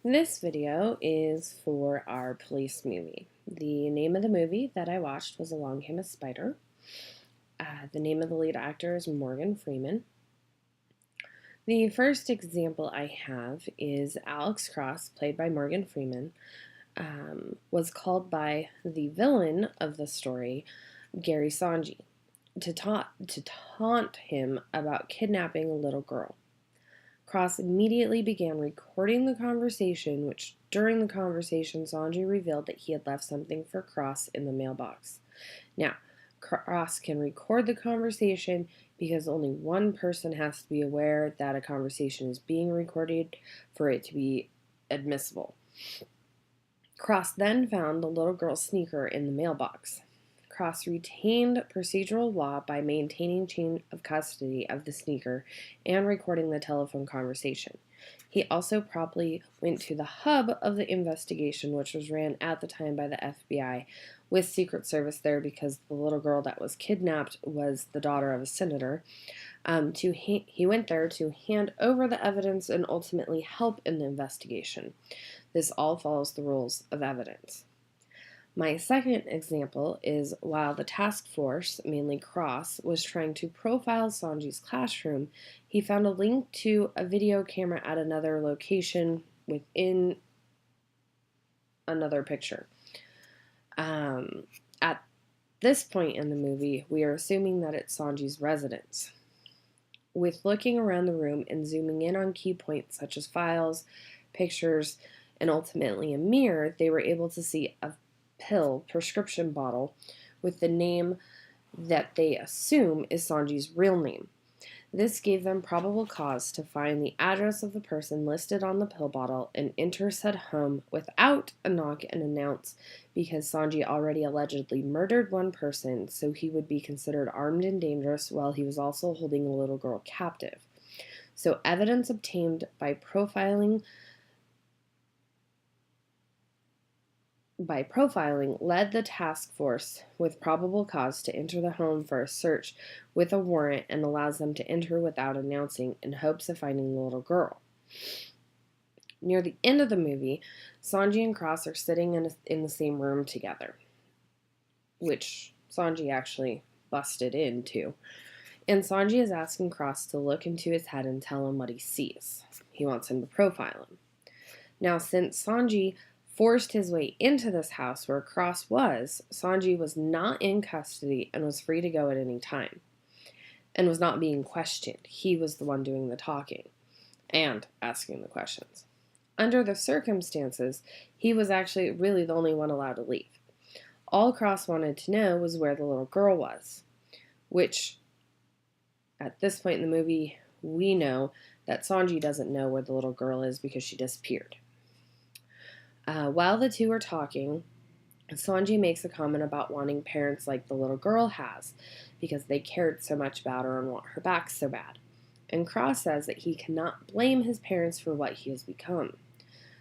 This video is for our police movie. The name of the movie that I watched was Along Came a Spider. The name of the lead actor is Morgan Freeman. The first example I have is Alex Cross, played by Morgan Freeman, was called by the villain of the story, Gary Sanji, to taunt him about kidnapping a little girl. Cross immediately began recording the conversation, which during the conversation, Sanji revealed that he had left something for Cross in the mailbox. Now, Cross can record the conversation because only one person has to be aware that a conversation is being recorded for it to be admissible. Cross then found the little girl's sneaker in the mailbox. Cross retained procedural law by maintaining chain of custody of the sneaker and recording the telephone conversation. He also promptly went to the hub of the investigation, which was ran at the time by the FBI, with Secret Service there because the little girl that was kidnapped was the daughter of a senator. He went there to hand over the evidence and ultimately help in the investigation. This all follows the rules of evidence. My second example is while the task force, mainly Cross, was trying to profile Sanji's classroom, he found a link to a video camera at another location within another picture. At this point in the movie, we are assuming that it's Sanji's residence. With looking around the room and zooming in on key points such as files, pictures, and ultimately a mirror, they were able to see a prescription bottle with the name that they assume is Sanji's real name. This gave them probable cause to find the address of the person listed on the pill bottle and enter said home without a knock and announce because Sanji already allegedly murdered one person, so he would be considered armed and dangerous while he was also holding a little girl captive. So evidence obtained by profiling led the task force with probable cause to enter the home for a search with a warrant and allows them to enter without announcing in hopes of finding the little girl. Near the end of the movie, Sanji and Cross are sitting in the same room together, which Sanji actually busted into. And Sanji is asking Cross to look into his head and tell him what he sees. He wants him to profile him. Now, since Sanji forced his way into this house where Cross was, Sanji was not in custody and was free to go at any time and was not being questioned. He was the one doing the talking and asking the questions. Under the circumstances, he was actually really the only one allowed to leave. All Cross wanted to know was where the little girl was, which at this point in the movie, we know that Sanji doesn't know where the little girl is because she disappeared. While the two are talking, Sanji makes a comment about wanting parents like the little girl has because they cared so much about her and want her back so bad. And Cross says that he cannot blame his parents for what he has become.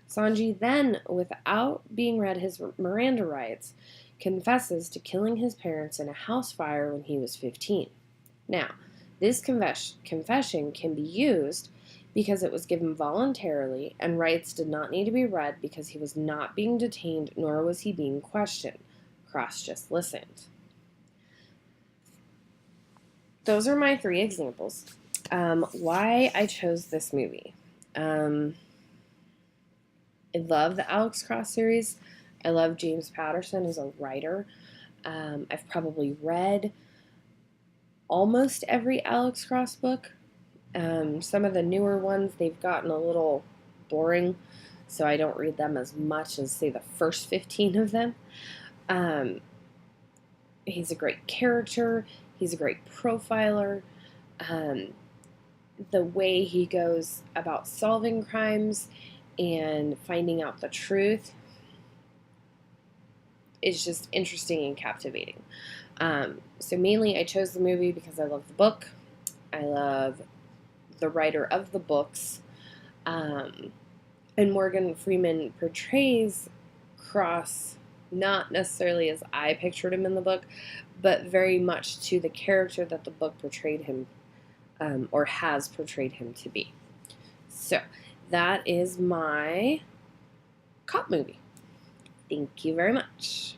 Sanji then, without being read his Miranda rights, confesses to killing his parents in a house fire when he was 15. Now, this confession can be used because it was given voluntarily and rights did not need to be read because he was not being detained nor was he being questioned. Cross just listened. Those are my three examples. Why I chose this movie. I love the Alex Cross series. I love James Patterson as a writer. I've probably read almost every Alex Cross book. Some of the newer ones, they've gotten a little boring, so I don't read them as much as, say, the first 15 of them. He's a great character. He's a great profiler. The way he goes about solving crimes and finding out the truth is just interesting and captivating. So mainly I chose the movie because I love the book. I love the writer of the books, and Morgan Freeman portrays Cross not necessarily as I pictured him in the book, but very much to the character that the book portrayed him, or has portrayed him to be. So that is my cop movie. Thank you very much.